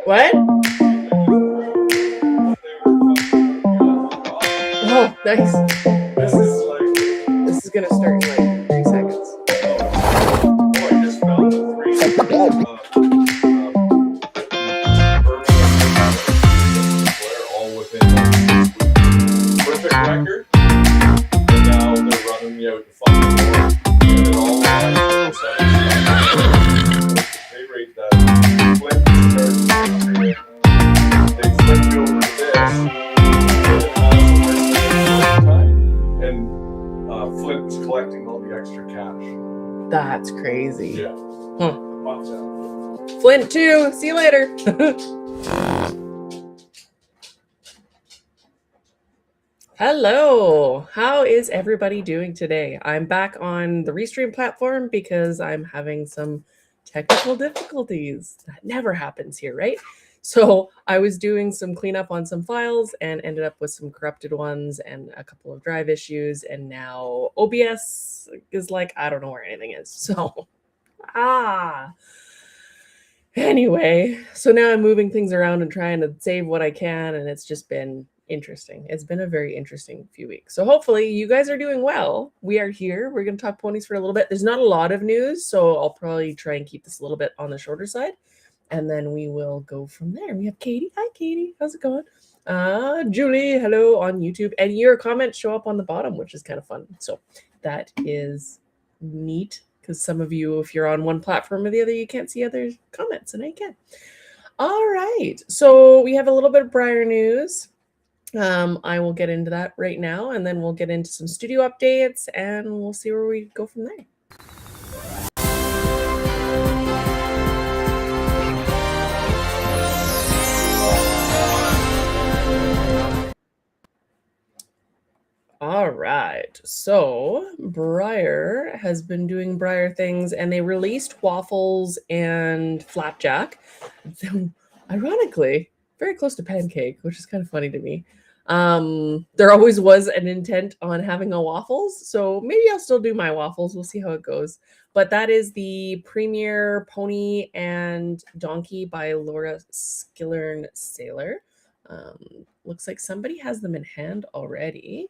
What? Oh, nice. This is gonna start in like 3 seconds. I just found the all within perfect record. And now they're running me out to fucking more. And it all they rate that Flint starts they flip you over to this. And Flint's collecting all the extra cash. That's crazy. Yeah. Huh. Flint too. See you later. Hello. How is everybody doing today? I'm back on the Restream platform because I'm having some technical difficulties. That never happens here, right? So I was doing some cleanup on some files and ended up with some corrupted ones and a couple of drive issues. And now OBS is like, I don't know where anything is. So, Anyway, so now I'm moving things around and trying to save what I can. And it's just been interesting. It's been a very interesting few weeks. So hopefully you guys are doing well. We are here. We're going to talk ponies for a little bit. There's not a lot of news, so I'll probably try and keep this a little bit on the shorter side. And then we will go from there. We have Katie. Hi, Katie. How's it going? Julie, hello on YouTube. And your comments show up on the bottom, which is kind of fun. So that is neat because some of you, if you're on one platform or the other, you can't see other comments, and I can. All right. So we have a little bit of Briar news. I will get into that right now, and then we'll get into some studio updates, and we'll see where we go from there. All right, so Briar has been doing Briar things, and they released waffles and flapjack. Ironically, very close to pancake, which is kind of funny to me. There always was an intent on having a waffles, so maybe I'll still do my waffles. We'll see how it goes. But that is the Premier Pony and Donkey by Laura Skillern Sailor. Looks like somebody has them in hand already.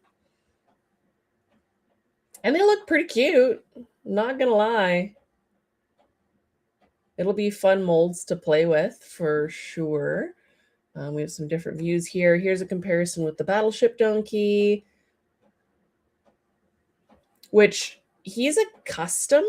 And they look pretty cute, not gonna lie. It'll be fun molds to play with for sure. We have some different views here. Here's a comparison with the Battleship Donkey, which he's a custom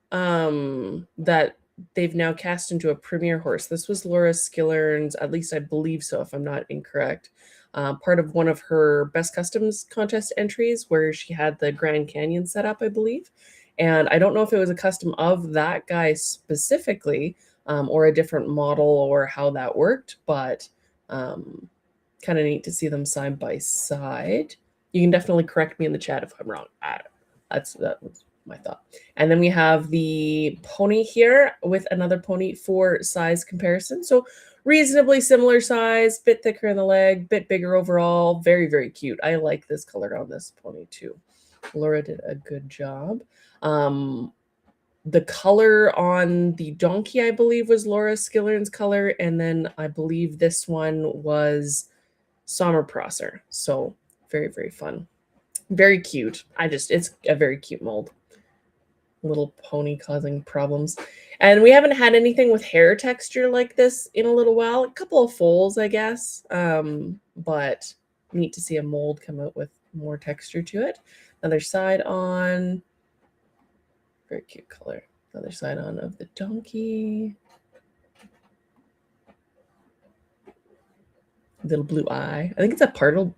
that they've now cast into a premier horse. This was Laura Skillern's, at least I believe so, if I'm not incorrect. Part of one of her Best Customs contest entries where she had the Grand Canyon set up, I believe. And I don't know if it was a custom of that guy specifically or a different model or how that worked, but kind of neat to see them side by side. You can definitely correct me in the chat if I'm wrong. That was my thought. And then we have the pony here with another pony for size comparison. So reasonably similar size, bit thicker in the leg, bit bigger overall. Very, very cute. I like this color on this pony too. Laura did a good job. The color on the donkey, I believe, was Laura Skillern's color. And then I believe this one was Sommerprosser. So very, very fun. Very cute. It's a very cute mold. Little pony causing problems. And we haven't had anything with hair texture like this in a little while. A couple of foals, I guess. But neat to see a mold come out with more texture to it. Another side on. Very cute color. Another side on of the donkey. Little blue eye. I think it's a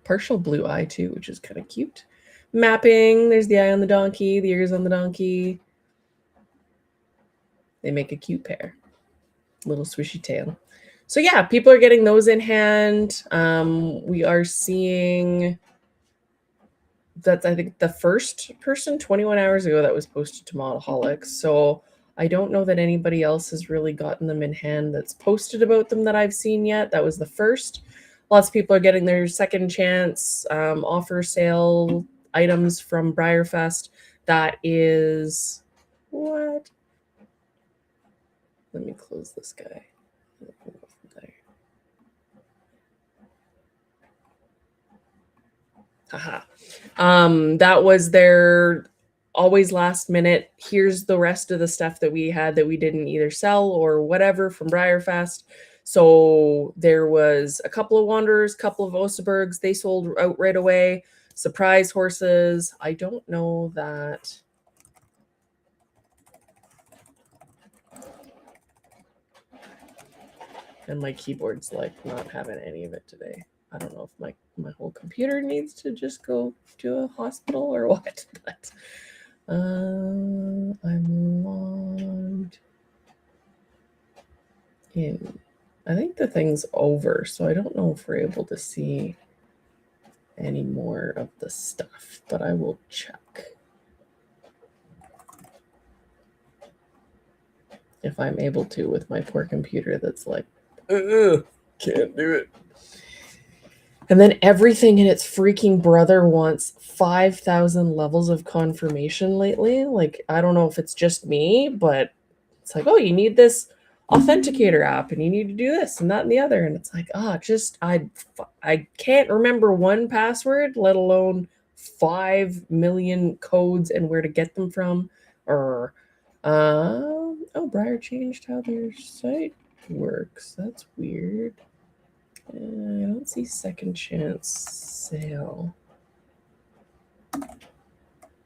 partial blue eye too, which is kind of cute. Mapping. There's the eye on the donkey, the ears on the donkey. They make a cute pair. Little swishy tail. So yeah, people are getting those in hand. We are seeing that's, I think, the first person 21 hours ago that was posted to Modelholics. So I don't know that anybody else has really gotten them in hand that's posted about them that I've seen yet. That was the first. Lots of people are getting their second chance offer sale items from Briarfest. That is what? Let me close this guy. Haha. That was their always last minute. Here's the rest of the stuff that we had that we didn't either sell or whatever from Briarfest. So there was a couple of Wanderers, couple of Osebergs. They sold out right away. Surprise horses. I don't know that. And my keyboard's like not having any of it today. I don't know if my whole computer needs to just go to a hospital or what, but I'm logged in. I think the thing's over, so I don't know if we're able to see any more of the stuff, but I will check. If I'm able to with my poor computer that's like, can't do it. And then everything in its freaking brother wants 5,000 levels of confirmation lately. Like, I don't know if it's just me, but it's like, oh, you need this authenticator app and you need to do this and that and the other. And it's like, I can't remember one password, let alone 5 million codes and where to get them from. Or, oh, Briar changed how their site works. That's weird. I don't see second chance sale.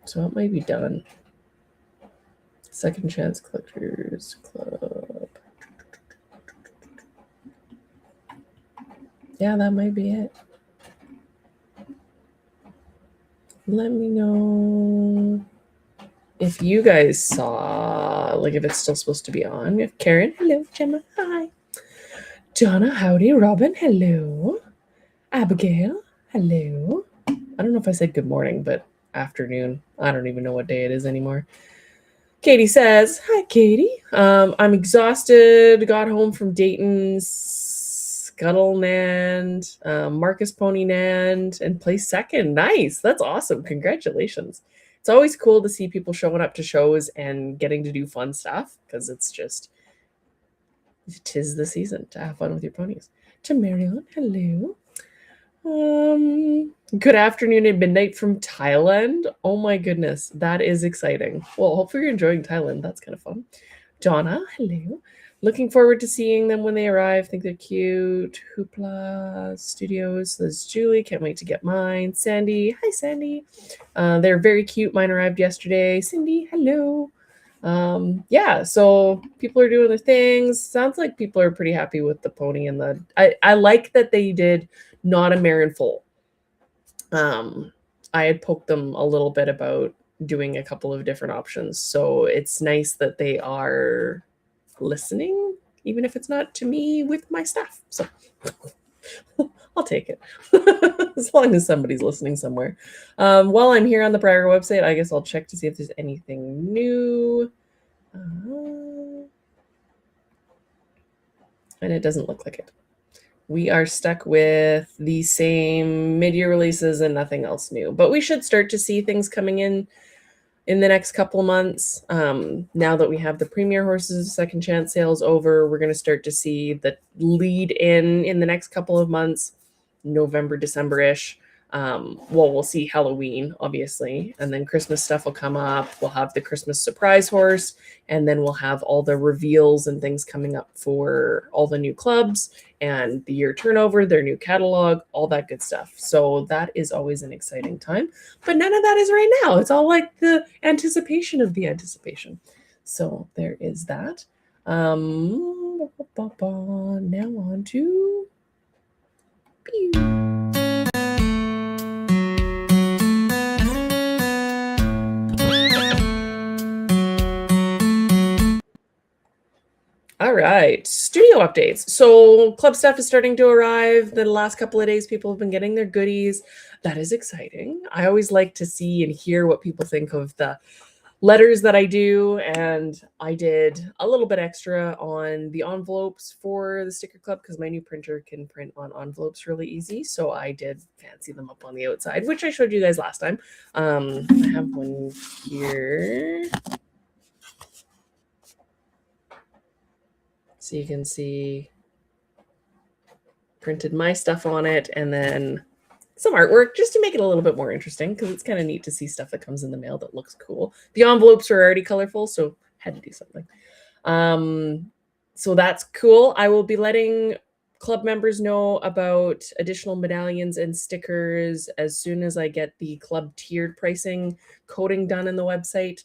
So it might be done. Second chance collectors club. Yeah, that might be it. Let me know if you guys saw, like if it's still supposed to be on. If Karen, hello, Gemma, hi. Donna, howdy, Robin, hello. Abigail, hello. I don't know if I said good morning, but afternoon. I don't even know what day it is anymore. Katie says, hi, Katie. I'm exhausted. Got home from Dayton, Scuttlenand, Marcus Ponynand, and placed second. Nice. That's awesome. Congratulations. It's always cool to see people showing up to shows and getting to do fun stuff because it's just, 'tis the season to have fun with your ponies. To Marion, hello. Good afternoon and midnight from Thailand. Oh my goodness, that is exciting. Well, hopefully you're enjoying Thailand. That's kind of fun. Donna, hello. Looking forward to seeing them when they arrive. Think they're cute. Hoopla Studios. There's Julie. Can't wait to get mine. Sandy. Hi, Sandy. They're very cute. Mine arrived yesterday. Cindy, hello. Yeah, so people are doing their things. Sounds like people are pretty happy with the pony and the. I like that they did not a mare and foal. I had poked them a little bit about doing a couple of different options, so it's nice that they are listening, even if it's not to me with my stuff. So I'll take it as long as somebody's listening somewhere. While I'm here on the Briar website, I guess I'll check to see if there's anything new. And it doesn't look like it. We are stuck with the same mid-year releases and nothing else new. But we should start to see things coming in the next couple of months. Now that we have the Premier Horses Second Chance sales over, we're going to start to see the lead in the next couple of months, November, December-ish. We'll see Halloween, obviously, and then Christmas stuff will come up. We'll have the Christmas surprise horse, and then we'll have all the reveals and things coming up for all the new clubs and the year turnover, their new catalog, all that good stuff. So that is always an exciting time, but none of that is right now. It's all like the anticipation of the anticipation. So there is that. Now on to pew. All right, studio updates. So club stuff is starting to arrive. The last couple of days, people have been getting their goodies. That is exciting. I always like to see and hear what people think of the letters that I do. And I did a little bit extra on the envelopes for the sticker club because my new printer can print on envelopes really easy. So I did fancy them up on the outside, which I showed you guys last time. I have one here. So you can see printed my stuff on it and then some artwork just to make it a little bit more interesting, because it's kind of neat to see stuff that comes in the mail that looks cool. The envelopes are already colorful, so had to do something. So that's cool. I will be letting club members know about additional medallions and stickers as soon as I get the club tiered pricing coding done in the website.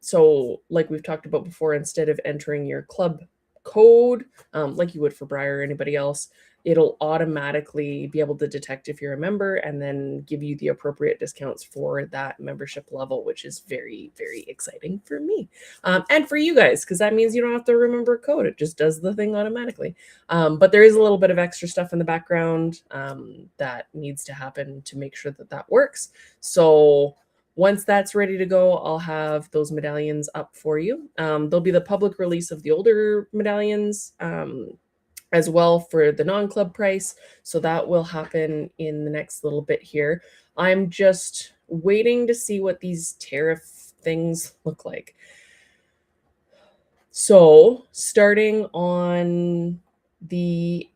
So like we've talked about before, instead of entering your club code, like you would for Briar or anybody else, it'll automatically be able to detect if you're a member and then give you the appropriate discounts for that membership level, which is very, very exciting for me. And for you guys, because that means you don't have to remember a code. It just does the thing automatically. But there is a little bit of extra stuff in the background that needs to happen to make sure that that works. So once that's ready to go, I'll have those medallions up for you. There'll be the public release of the older medallions as well for the non-club price. So that will happen in the next little bit here. I'm just waiting to see what these tariff things look like. So starting on the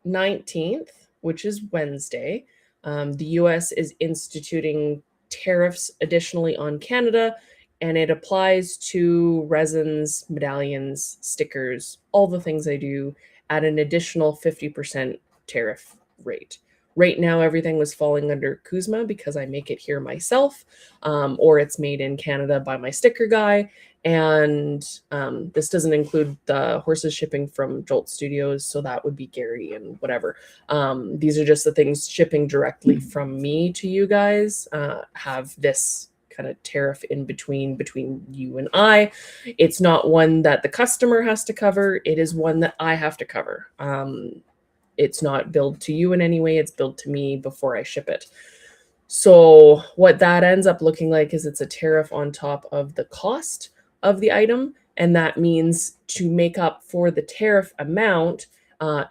19th, which is Wednesday, the US is instituting tariffs additionally on Canada, and it applies to resins, medallions, stickers, all the things I do at an additional 50% tariff rate. Right now, everything was falling under Kuzma because I make it here myself, or it's made in Canada by my sticker guy. And this doesn't include the horses shipping from Jolt Studios, so that would be Gary and whatever. These are just the things shipping directly from me to you guys, have this kind of tariff in between you and I. It's not one that the customer has to cover. It is one that I have to cover. It's not billed to you in any way. It's billed to me before I ship it. So what that ends up looking like is it's a tariff on top of the cost of the item. And that means to make up for the tariff amount,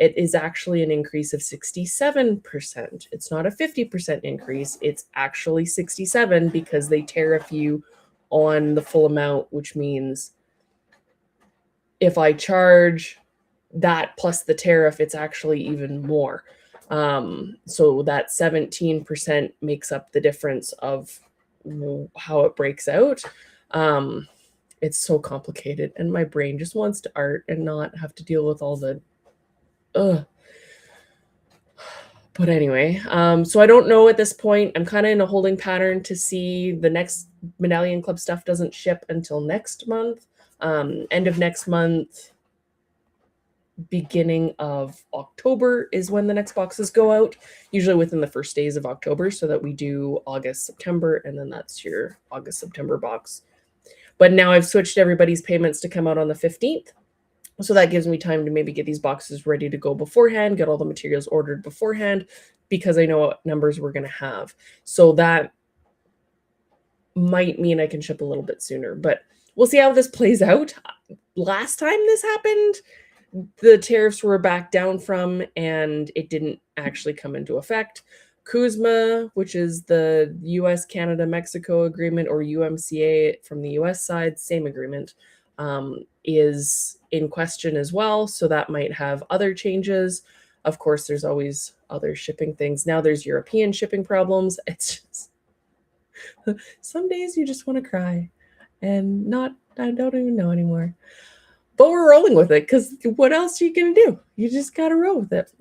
it is actually an increase of 67%. It's not a 50% increase. It's actually 67 because they tariff you on the full amount, which means if I charge that plus the tariff, it's actually even more. So that 17% makes up the difference of how it breaks out. It's so complicated, and my brain just wants to art and not have to deal with all the But anyway, so I don't know at this point. I'm kind of in a holding pattern to see the next Medallion Club stuff doesn't ship until next month. End of next month, beginning of October is when the next boxes go out, usually within the first days of October, so that we do August, September, and then that's your August, September box. But now I've switched everybody's payments to come out on the 15th. So that gives me time to maybe get these boxes ready to go beforehand, get all the materials ordered beforehand, because I know what numbers we're going to have. So that might mean I can ship a little bit sooner, but we'll see how this plays out. Last time this happened, the tariffs were back down from, and it didn't actually come into effect. Kuzma, which is the US, Canada, Mexico agreement, or UMCA from the US side, same agreement, is in question as well. So that might have other changes. Of course, there's always other shipping things. Now there's European shipping problems. It's just, some days you just want to cry and I don't even know anymore. But we're rolling with it, because what else are you going to do? You just got to roll with it.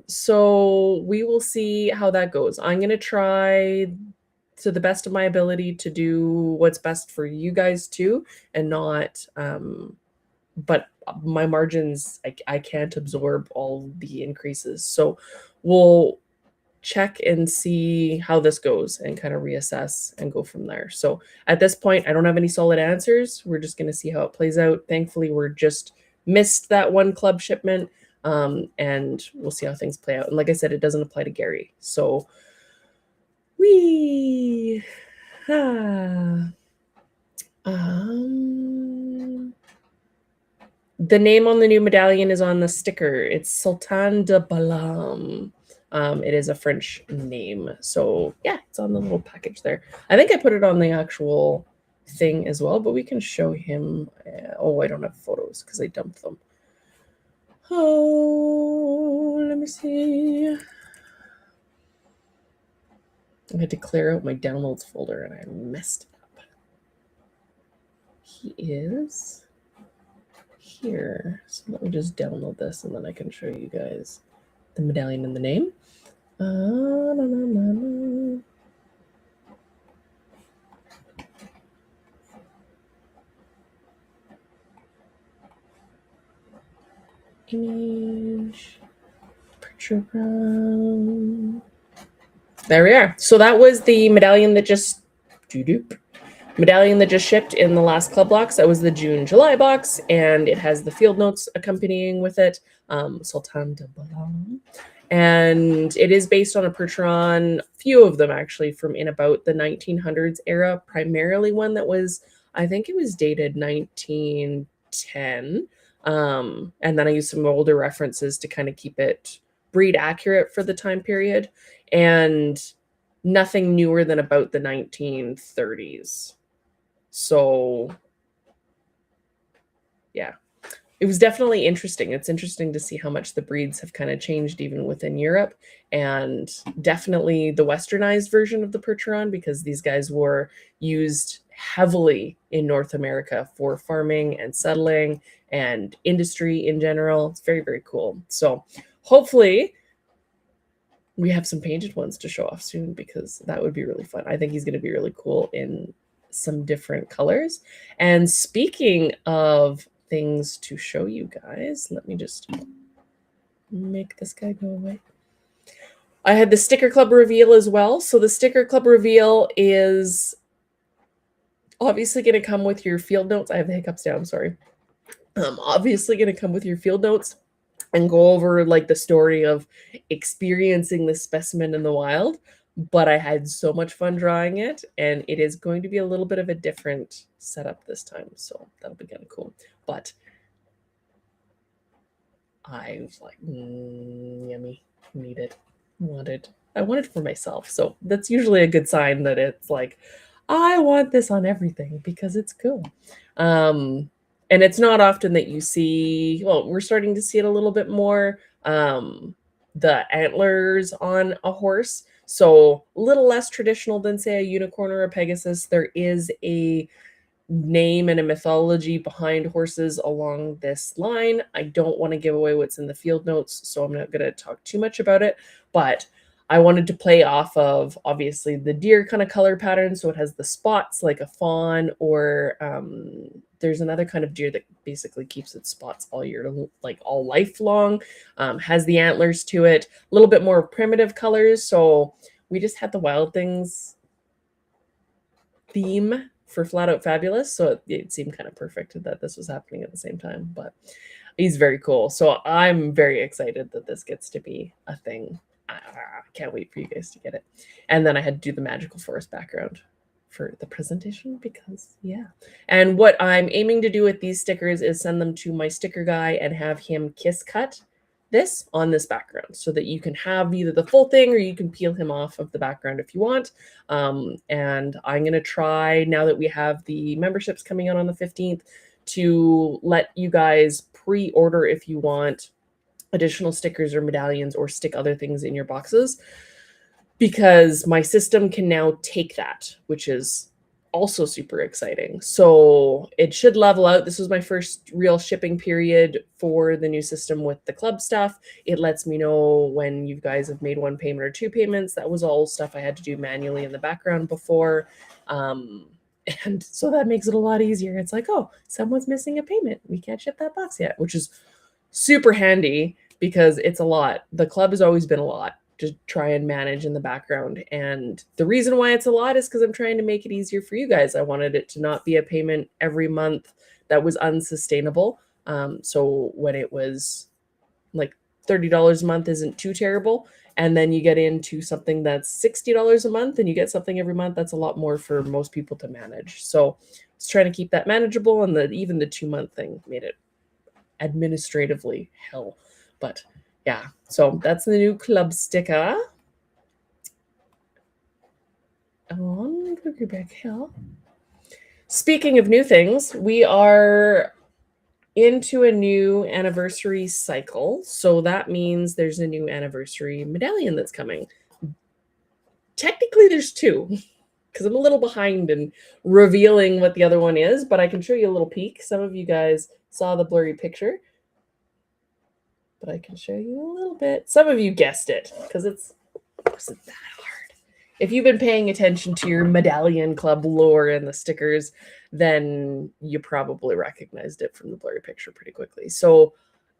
So we will see how that goes. I'm going to try to the best of my ability to do what's best for you guys too, and not, but my margins, I can't absorb all the increases. So we'll check and see how this goes and kind of reassess and go from there. So at this point, I don't have any solid answers. We're just going to see how it plays out. Thankfully, we're just missed that one club shipment, and we'll see how things play out. And like I said, it doesn't apply to Gary. So the name on the new medallion is on the sticker. It's Sultan de Balam. It is a French name. So yeah, it's on the little package there. I think I put it on the actual thing as well, but we can show him. Oh, I don't have photos because I dumped them. Oh, let me see. I had to clear out my downloads folder and I messed it up. He is here. So let me just download this and then I can show you guys the medallion and the name. Image. There we are. So that was the medallion that just shipped in the last club box. That was the June-July box, and it has the field notes accompanying with it. Sultan de Balam. And it is based on a Percheron, few of them actually, from in about the 1900s era, primarily one that was, I think it was dated 1910. And then I used some older references to kind of keep it breed accurate for the time period, and nothing newer than about the 1930s. So yeah, it was definitely interesting. It's interesting to see how much the breeds have kind of changed even within Europe, and definitely the westernized version of the Percheron, because these guys were used heavily in North America for farming and settling and industry in general. It's very, very cool. So hopefully we have some painted ones to show off soon, because that would be really fun. I think he's going to be really cool in some different colors. And speaking of things to show you guys, let me just make this guy go away. I had the sticker club reveal as well. So the sticker club reveal is obviously going to come with your field notes. I have the hiccups down, sorry. Obviously going to come with your field notes and go over like the story of experiencing the specimen in the wild. But I had so much fun drawing it, and it is going to be a little bit of a different setup this time. So that'll be kind of cool. But I was like, yummy, need it, want it. I want it for myself. So that's usually a good sign that it's like, I want this on everything because it's cool. And it's not often that you see, well, we're starting to see it a little bit more, the antlers on a horse. So a little less traditional than, say, a unicorn or a Pegasus. There is a name and a mythology behind horses along this line. I don't want to give away what's in the field notes, so I'm not going to talk too much about it. But I wanted to play off of, obviously, the deer kind of color pattern. So it has the spots like a fawn, or there's another kind of deer that basically keeps its spots all year, like all life long, has the antlers to it, a little bit more primitive colors. So we just had the Wild Things theme for Flat Out Fabulous. So it seemed kind of perfect that this was happening at the same time, but he's very cool. So I'm very excited that this gets to be a thing. I can't wait for you guys to get it. And then I had to do the magical forest background for the presentation because, yeah. And what I'm aiming to do with these stickers is send them to my sticker guy and have him kiss cut this on this background so that you can have either the full thing or you can peel him off of the background if you want. And I'm going to try, now that we have the memberships coming out on the 15th, to let you guys pre-order if you want additional stickers or medallions or stick other things in your boxes, because my system can now take that, which is also super exciting. So it should level out. This was my first real shipping period for the new system with the club stuff. It lets me know when you guys have made one payment or two payments. That was all stuff I had to do manually in the background before. And so that makes it a lot easier. It's like, oh, someone's missing a payment. We can't ship that box yet, which is super handy because it's a lot. The club has always been a lot to try and manage in the background. And the reason why it's a lot is because I'm trying to make it easier for you guys. I wanted it to not be a payment every month that was unsustainable. So when it was like $30 a month isn't too terrible. And then you get into something that's $60 a month and you get something every month. That's a lot more for most people to manage. So I was trying to keep that manageable, and even the 2-month thing made it administratively hell. But yeah, so that's the new club sticker on Quebec Hill. Speaking of new things, we are into a new anniversary cycle. So that means there's a new anniversary medallion that's coming. Technically, there's two because I'm a little behind in revealing what the other one is, but I can show you a little peek. Some of you guys saw the blurry picture, but I can show you a little bit. Some of you guessed it because it wasn't that hard. If you've been paying attention to your Medallion Club lore and the stickers, then you probably recognized it from the blurry picture pretty quickly. So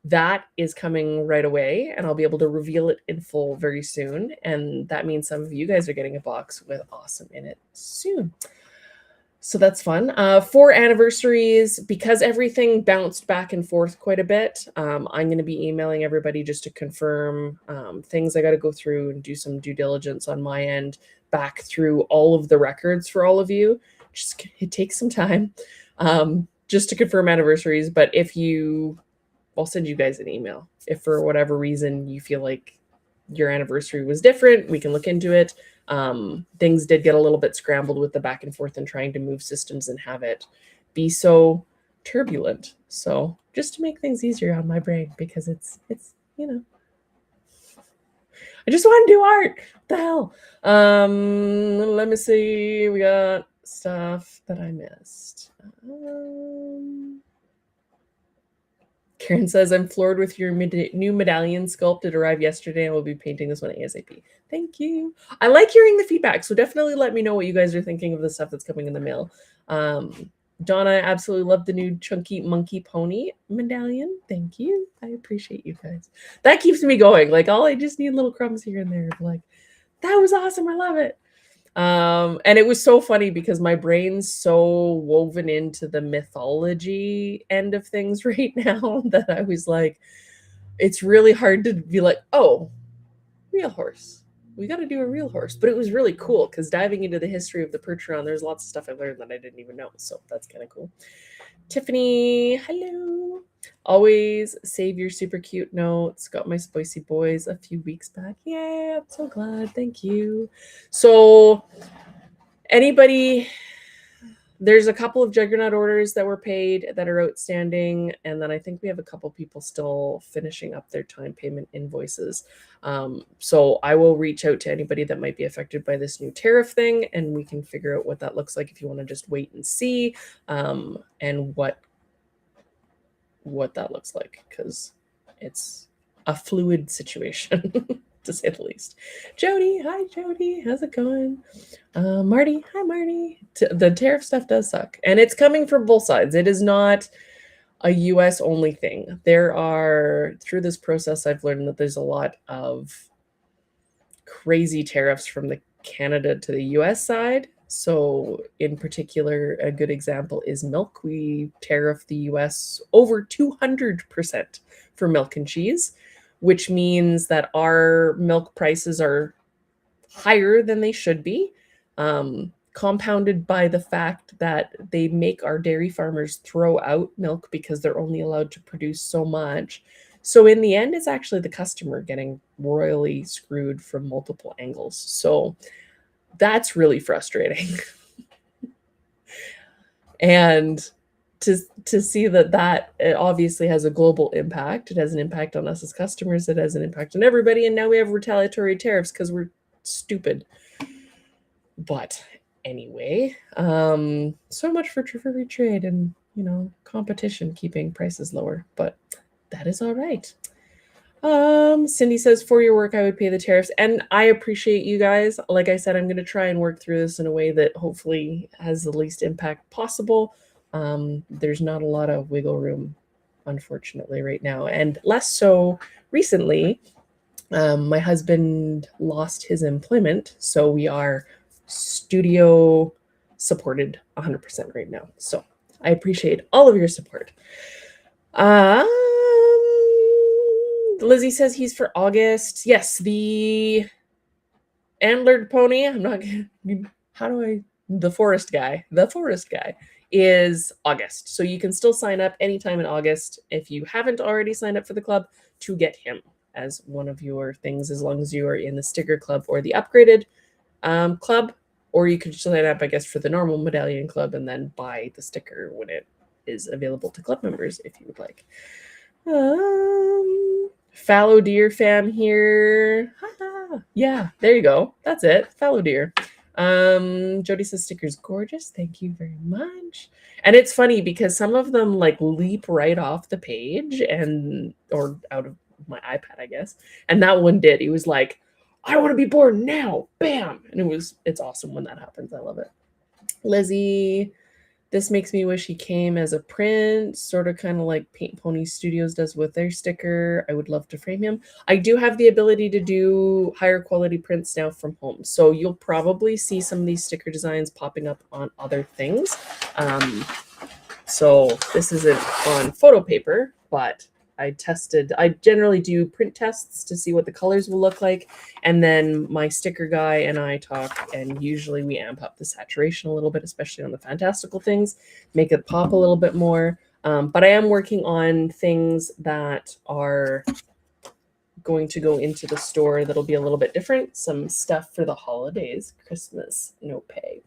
that is coming right away, and I'll be able to reveal it in full very soon. And that means some of you guys are getting a box with awesome in it soon. So that's fun. For anniversaries, because everything bounced back and forth quite a bit, I'm going to be emailing everybody just to confirm things I got to go through and do some due diligence on my end, back through all of the records for all of you. Just it takes some time just to confirm anniversaries. But I'll send you guys an email. If for whatever reason you feel like your anniversary was different, we can look into it. Things did get a little bit scrambled with the back and forth and trying to move systems and have it be so turbulent. So just to make things easier on my brain, because it's I just want to do art. What the hell? Let me see. We got stuff that I missed. Karen says, I'm floored with your new medallion sculpt. It arrived yesterday. I will be painting this one ASAP. Thank you. I like hearing the feedback, so definitely let me know what you guys are thinking of the stuff that's coming in the mail. Donna, I absolutely love the new chunky monkey pony medallion. Thank you. I appreciate you guys. That keeps me going. Like, I just need little crumbs here and there. Like, that was awesome. I love it. And it was so funny because my brain's so woven into the mythology end of things right now that I was like, it's really hard to be like, oh, real horse. We got to do a real horse. But it was really cool because diving into the history of the Percheron, there's lots of stuff I learned that I didn't even know. So that's kind of cool. Tiffany, hello. Always save your super cute notes. Got my spicy boys a few weeks back. Yeah, I'm so glad. Thank you. So anybody, there's a couple of Juggernaut orders that were paid that are outstanding. And then I think we have a couple people still finishing up their time payment invoices. So I will reach out to anybody that might be affected by this new tariff thing, and we can figure out what that looks like if you want to just wait and see, and what that looks like, because it's a fluid situation to say the least. Jody, hi Jody, how's it going? Marty, hi Marty. The tariff stuff does suck, and it's coming from both sides. It is not a US only thing. Through this process, I've learned that there's a lot of crazy tariffs from the Canada to the US side. So in particular, a good example is milk. We tariff the US over 200% for milk and cheese, which means that our milk prices are higher than they should be, compounded by the fact that they make our dairy farmers throw out milk because they're only allowed to produce so much. So in the end, it's actually the customer getting royally screwed from multiple angles. So that's really frustrating. And to see that it obviously has a global impact. It has an impact on us as customers. It has an impact on everybody. And now we have retaliatory tariffs because we're stupid. But anyway, so much for free trade and, competition keeping prices lower. But that is all right. Cindy says, for your work, I would pay the tariffs. And I appreciate you guys. Like I said, I'm going to try and work through this in a way that hopefully has the least impact possible. There's not a lot of wiggle room, unfortunately, right now. And less so recently. My husband lost his employment, so we are studio supported 100% right now. So I appreciate all of your support. Lizzie says he's for August. Yes, the antlered pony. The forest guy is August. So you can still sign up anytime in August if you haven't already signed up for the club to get him as one of your things, as long as you are in the sticker club or the upgraded club, or you could sign up, I guess, for the normal medallion club and then buy the sticker when it is available to club members if you would like. Fallow Deer fam here. Yeah, there you go. That's it. Fallow deer. Jody says stickers gorgeous. Thank you very much. And it's funny because some of them like leap right off the page and or out of my iPad, I guess. And that one did. He was like, I want to be born now. Bam. And it's awesome when that happens. I love it. Lizzie, this makes me wish he came as a print, sort of kind of like Paint Pony Studios does with their sticker. I would love to frame him. I do have the ability to do higher quality prints now from home. So you'll probably see some of these sticker designs popping up on other things. So this isn't on photo paper, but I generally do print tests to see what the colors will look like. And then my sticker guy and I talk, and usually we amp up the saturation a little bit, especially on the fantastical things, make it pop a little bit more. But I am working on things that are going to go into the store that'll be a little bit different. Some stuff for the holidays, Christmas, no pay.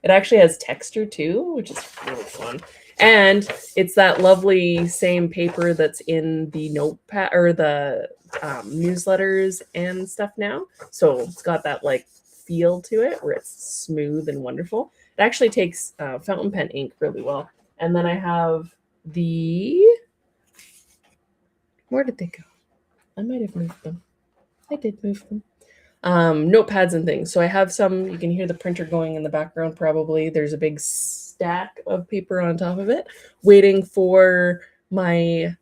It actually has texture too, which is really fun. And it's that lovely same paper that's in the notepad or the newsletters and stuff now. So it's got that like feel to it where it's smooth and wonderful. It actually takes fountain pen ink really well. And then I have where did they go? I might have moved them. I did move them. Notepads and things. So I have some, you can hear the printer going in the background probably. There's a big stack of paper on top of it, waiting for my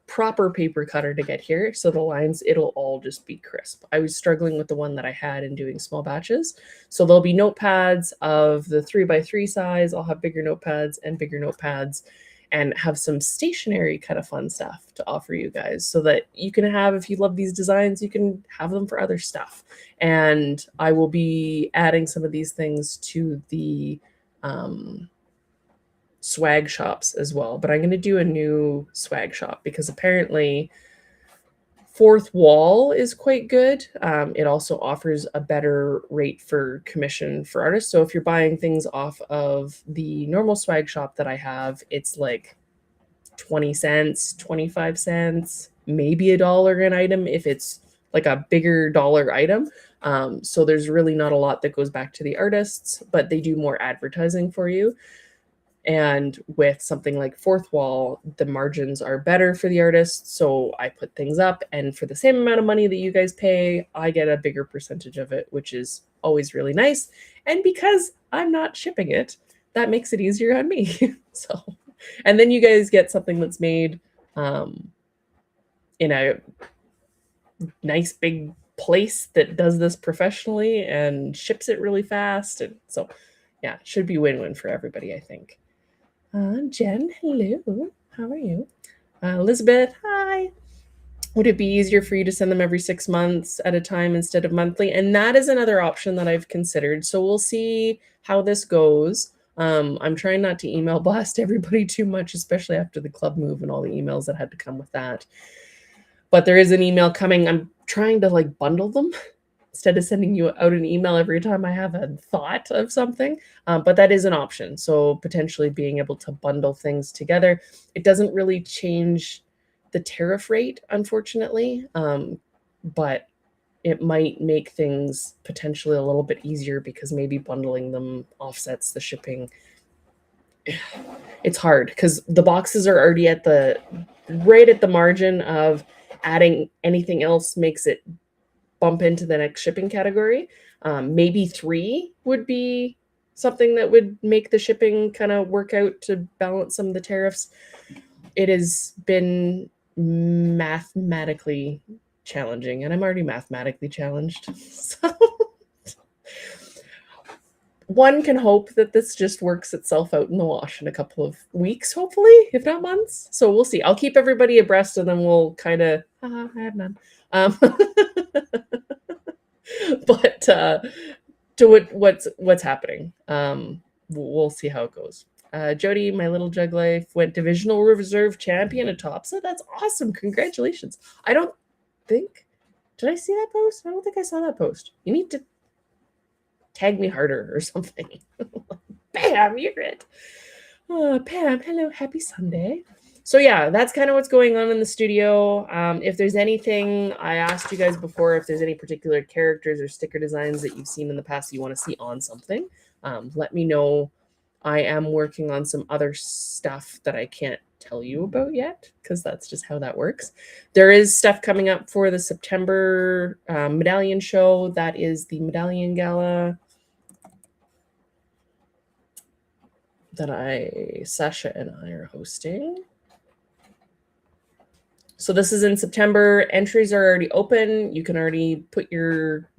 proper paper cutter to get here. So the lines, it'll all just be crisp. I was struggling with the one that I had in doing small batches. So there'll be notepads of the 3x3 size. I'll have bigger notepads and bigger notepads, and have some stationary kind of fun stuff to offer you guys so that you can have, if you love these designs, you can have them for other stuff. And I will be adding some of these things to the swag shops as well. But I'm going to do a new swag shop because apparently Fourth Wall is quite good. It also offers a better rate for commission for artists. So if you're buying things off of the normal swag shop that I have, it's like 20 cents, 25 cents, maybe $1 an item if it's like a bigger dollar item. So there's really not a lot that goes back to the artists, but they do more advertising for you. And with something like Fourth Wall, the margins are better for the artists. So I put things up, and for the same amount of money that you guys pay, I get a bigger percentage of it, which is always really nice. And because I'm not shipping it, that makes it easier on me. So, and then you guys get something that's made in a nice big place that does this professionally and ships it really fast. And so, yeah, it should be win-win for everybody, I think. Jen, hello. How are you? Elizabeth, hi. Would it be easier for you to send them every 6 months at a time instead of monthly? And that is another option that I've considered. So we'll see how this goes. I'm trying not to email blast everybody too much, especially after the club move and all the emails that had to come with that. But there is an email coming. I'm trying to like bundle them instead of sending you out an email every time I have a thought of something. But that is an option. So potentially being able to bundle things together. It doesn't really change the tariff rate, unfortunately, but it might make things potentially a little bit easier because maybe bundling them offsets the shipping. It's hard because the boxes are already right at the margin of adding anything else makes it bump into the next shipping category. Maybe 3 would be something that would make the shipping kind of work out to balance some of the tariffs. It has been mathematically challenging, and I'm already mathematically challenged. So one can hope that this just works itself out in the wash in a couple of weeks, hopefully, if not months. So we'll see. I'll keep everybody abreast, and then we'll kind of, I have none. But to what's happening, we'll see how it goes. Jody, my little jug life, went divisional reserve champion at Topsa. That's awesome. Congratulations. Did I see that post? I don't think I saw that post. You need to tag me harder or something. Bam, you're it. Pam, hello, happy Sunday. So yeah, that's kind of what's going on in the studio. If there's anything, I asked you guys before if there's any particular characters or sticker designs that you've seen in the past you want to see on something, let me know. I am working on some other stuff that I can't tell you about yet because that's just how that works. There is stuff coming up for the September medallion show. That is the medallion gala that Sasha and I are hosting. So this is in September. Entries are already open. You can already put your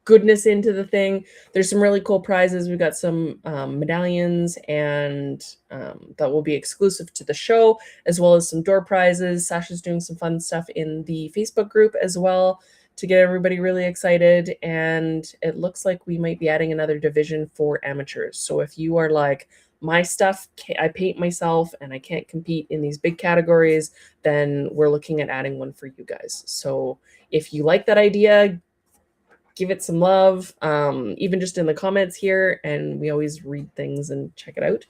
goodness into the thing. There's some really cool prizes. We've got some medallions, and that will be exclusive to the show, as well as some door prizes. Sasha's doing some fun stuff in the Facebook group as well to get everybody really excited. And it looks like we might be adding another division for amateurs. So if you are like, my stuff, I paint myself and I can't compete in these big categories, then we're looking at adding one for you guys. So if you like that idea, give it some love, even just in the comments here, and we always read things and check it out.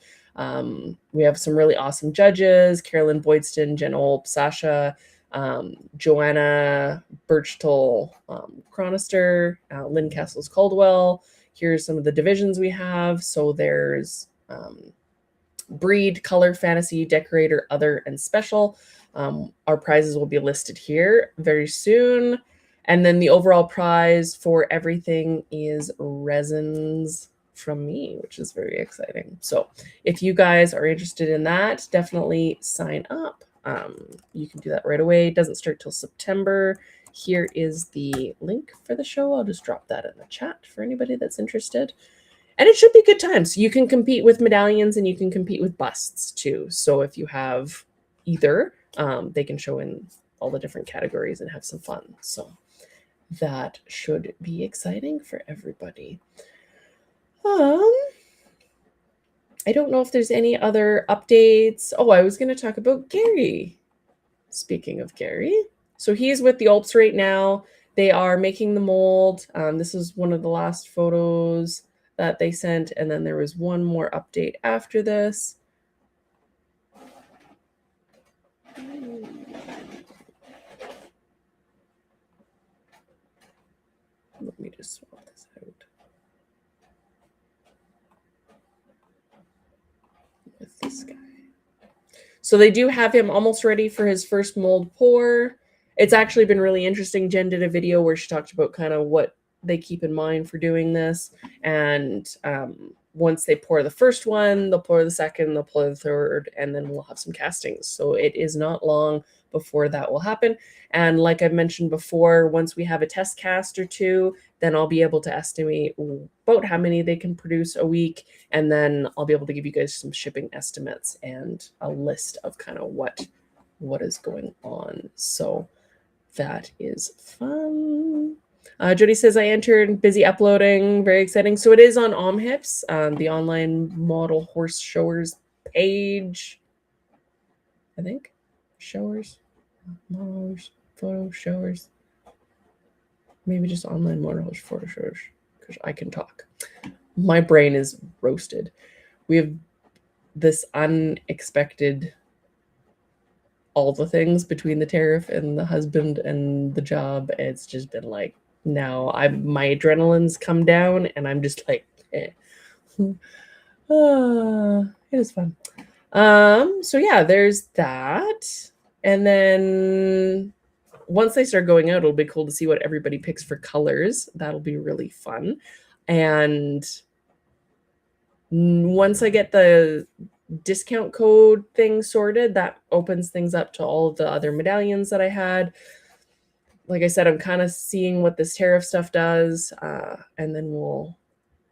We have some really awesome judges: Carolyn Boydston, Jen Olp, Sasha, Joanna Birchtel, Chronister, Lynn Castles Caldwell. Here's some of the divisions we have. So there's breed, color, fantasy, decorator, other, and special. Our prizes will be listed here very soon. And then the overall prize for everything is resins from me, which is very exciting. So if you guys are interested in that, definitely sign up. You can do that right away. It doesn't start till September. Here is the link for the show. I'll just drop that in the chat for anybody that's interested. And it should be good times. You can compete with medallions and you can compete with busts too. So if you have either, they can show in all the different categories and have some fun. So that should be exciting for everybody. I don't know if there's any other updates. Oh, I was going to talk about Gary. Speaking of Gary, so he's with the Olps right now. They are making the mold. This is one of the last photos that they sent, and then there was one more update after this. Let me just swap this out with this guy. So they do have him almost ready for his first mold pour. It's actually been really interesting. Jen did a video where she talked about kind of what they keep in mind for doing this. And once they pour the first one, they'll pour the second, they'll pour the third, and then we'll have some castings. So it is not long before that will happen. And like I've mentioned before, once we have a test cast or two, then I'll be able to estimate about how many they can produce a week. And then I'll be able to give you guys some shipping estimates and a list of kind of what is going on. So that is fun. Jody says, I entered, busy uploading, very exciting. So it is on OMHIPS, the online model horse showers page, I think. Showers, models, photo showers. Maybe just online model horse photo showers, because I can talk. My brain is roasted. We have this unexpected all the things between the tariff and the husband and the job. It's just been like, now my adrenaline's come down and I'm just like, it is fun. So yeah, there's that. And then once they start going out, it'll be cool to see what everybody picks for colors. That'll be really fun. And once I get the discount code thing sorted, that opens things up to all of the other medallions that I had. Like I said, I'm kind of seeing what this tariff stuff does, and then we'll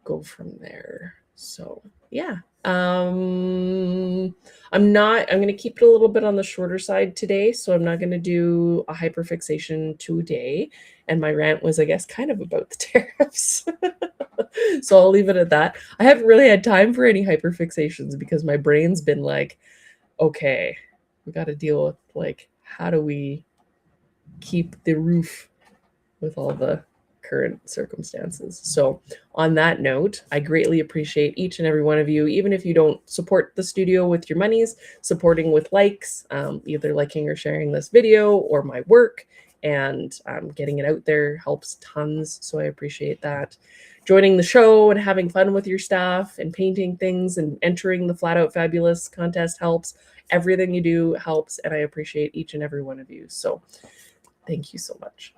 go from there. So yeah, I'm going to keep it a little bit on the shorter side today. So I'm not going to do a hyperfixation today. And my rant was, I guess, kind of about the tariffs. So I'll leave it at that. I haven't really had time for any hyperfixations because my brain's been like, okay, we got to deal with, like, how do we keep the roof with all the current circumstances. So on that note, I greatly appreciate each and every one of you, even if you don't support the studio with your monies, supporting with likes, either liking or sharing this video or my work, and getting it out there helps tons. So I appreciate that. Joining the show and having fun with your stuff and painting things and entering the Flat Out Fabulous contest helps. Everything you do helps, and I appreciate each and every one of you. So thank you so much.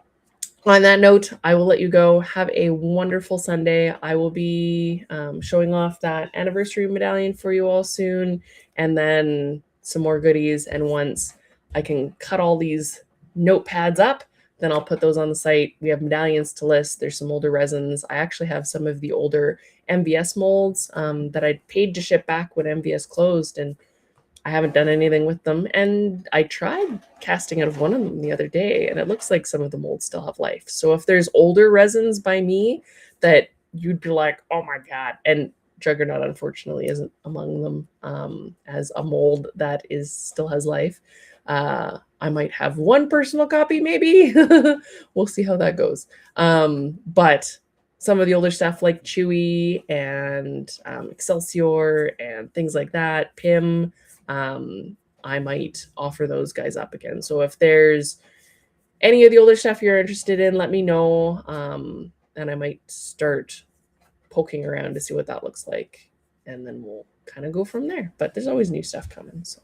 On that note, I will let you go. Have a wonderful Sunday. I will be showing off that anniversary medallion for you all soon, and then some more goodies. And once I can cut all these notepads up, then I'll put those on the site. We have medallions to list. There's some older resins. I actually have some of the older MVS molds that I paid to ship back when MVS closed, and I haven't done anything with them. And I tried casting out of one of them the other day, and it looks like some of the molds still have life. So if there's older resins by me that you'd be like, oh my God, and Juggernaut unfortunately isn't among them as a mold that still has life. I might have one personal copy, maybe. We'll see how that goes. But some of the older stuff like Chewy and Excelsior and things like that, Pim, I might offer those guys up again. So if there's any of the older stuff you're interested in, let me know. And I might start poking around to see what that looks like. And then we'll kind of go from there. But there's always new stuff coming. So,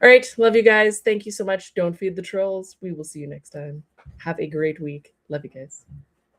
all right. Love you guys. Thank you so much. Don't feed the trolls. We will see you next time. Have a great week. Love you guys.